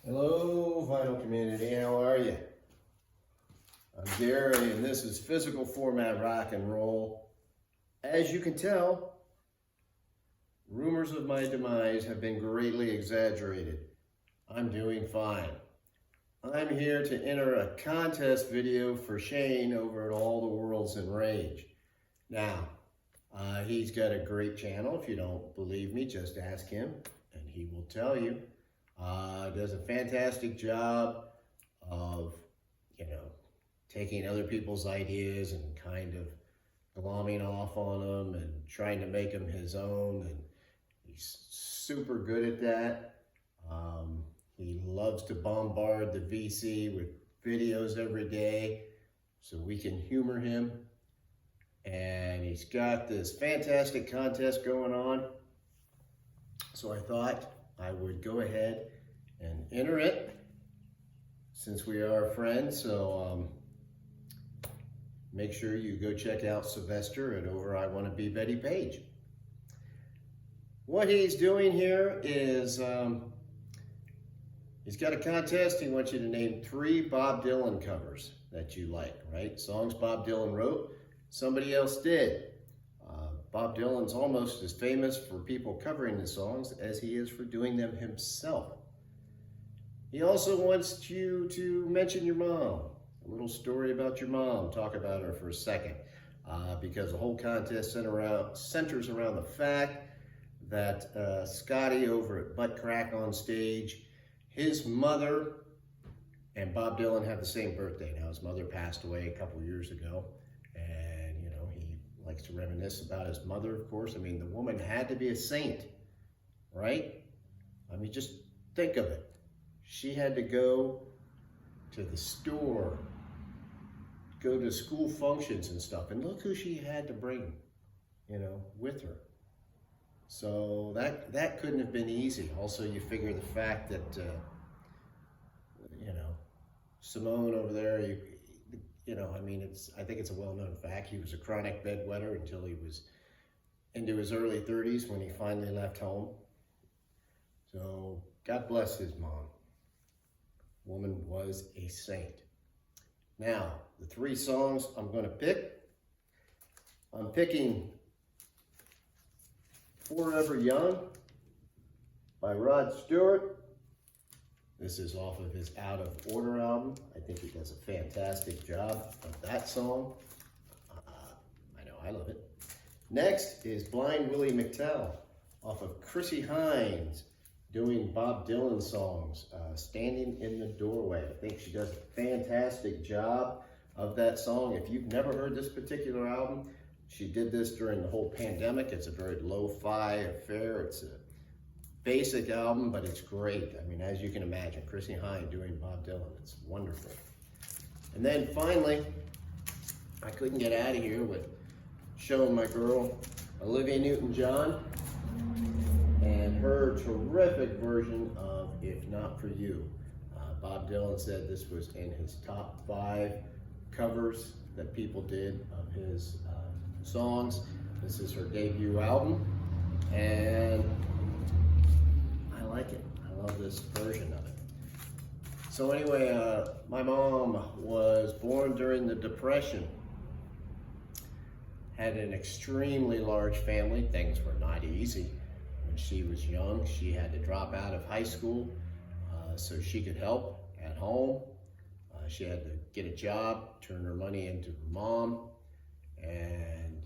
Hello, Vinyl community. How are you? I'm Gary, and this is Physical Format Rock and Roll. As you can tell, rumors of my demise have been greatly exaggerated. I'm doing fine. I'm here to enter a contest video for Shane over at All the World's in Rage. Now, he's got a great channel. If you don't believe me, just ask him, and he will tell you. Does a fantastic job of, taking other people's ideas and kind of glomming off on them and trying to make them his own. And he's super good at that. He loves to bombard the VC with videos every day so we can humor him. And he's got this fantastic contest going on. So I thought I would go ahead and enter it since we are friends. So make sure you go check out Sylvester at Over I Want to Be Betty Page. What he's doing here is he's got a contest. He wants you to name 3 Bob Dylan covers that you like, right? Songs Bob Dylan wrote, somebody else did. Bob Dylan's almost as famous for people covering the songs as he is for doing them himself. He also wants you to mention your mom, a little story about your mom, talk about her for a second, because the whole contest centers around the fact that Scotty over at Butt Crack on Stage, his mother and Bob Dylan have the same birthday. Now his mother passed away a couple years ago, and he likes to reminisce about his mother, of course. I mean, the woman had to be a saint, right? I mean, just think of it. She had to go to the store, go to school functions and stuff, and look who she had to bring, with her. So that couldn't have been easy. Also, you figure the fact that, Simone over there, I think it's a well-known fact. He was a chronic bedwetter until he was into his early 30s when he finally left home. So God bless his mom. Woman was a saint. Now, the 3 songs I'm going to pick. I'm picking Forever Young by Rod Stewart. This is off of his Out of Order album. I think he does a fantastic job of that song. I know I love it. Next is Blind Willie McTell off of Chrissie Hynde doing Bob Dylan songs, Standing in the Doorway. I think she does a fantastic job of that song. If you've never heard this particular album, she did this during the whole pandemic. It's a very lo-fi affair. It's a basic album, but it's great. I mean, as you can imagine, Chrissie Hynde doing Bob Dylan, it's wonderful. And then finally, I couldn't get out of here with showing my girl, Olivia Newton-John, and her terrific version of If Not For You. Bob Dylan said this was in his top 5 covers that people did of his songs. This is her debut album, and I like it. I love this version of it. So anyway, my mom was born during the Depression, had an extremely large family. Things were not easy. When she was young, she had to drop out of high school so she could help at home. She had to get a job, turn her money into her mom, and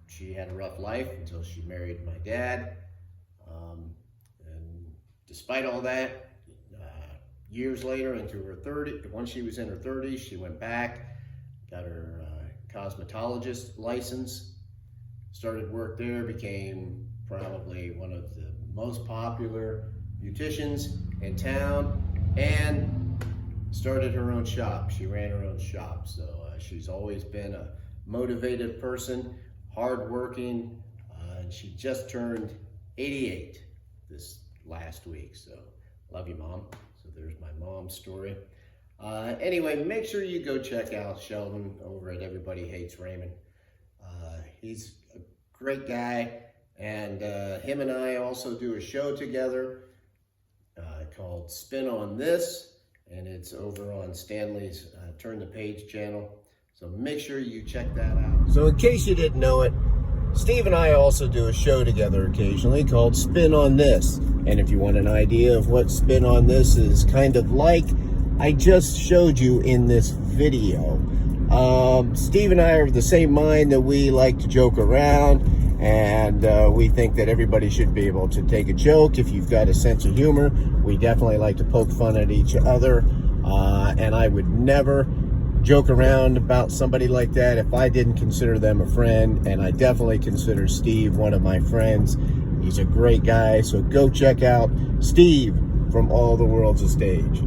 she had a rough life until she married my dad. And despite all that, years later, once she was in her 30s, she went back, got her cosmetologist license, started work there, became probably one of the most popular beauticians in town, and started her own shop. She ran her own shop. So she's always been a motivated person, hardworking, and she just turned 88 this last week. So love you, Mom. So there's my mom's story. Anyway, make sure you go check out Sheldon over at Everybody Hates Raymond. He's a great guy, and him and I also do a show together called Spin on This, and it's over on Stanley's Turn the Page channel. So make sure you check that out. So in case you didn't know it, Steve and I also do a show together occasionally called Spin on This. And if you want an idea of what Spin on This is kind of like, I just showed you in this video. Steve and I are of the same mind that we like to joke around, and we think that everybody should be able to take a joke if you've got a sense of humor. We definitely like to poke fun at each other, and I would never joke around about somebody like that if I didn't consider them a friend, and I definitely consider Steve one of my friends. He's a great guy, so go check out Steve from All the World's a Stage.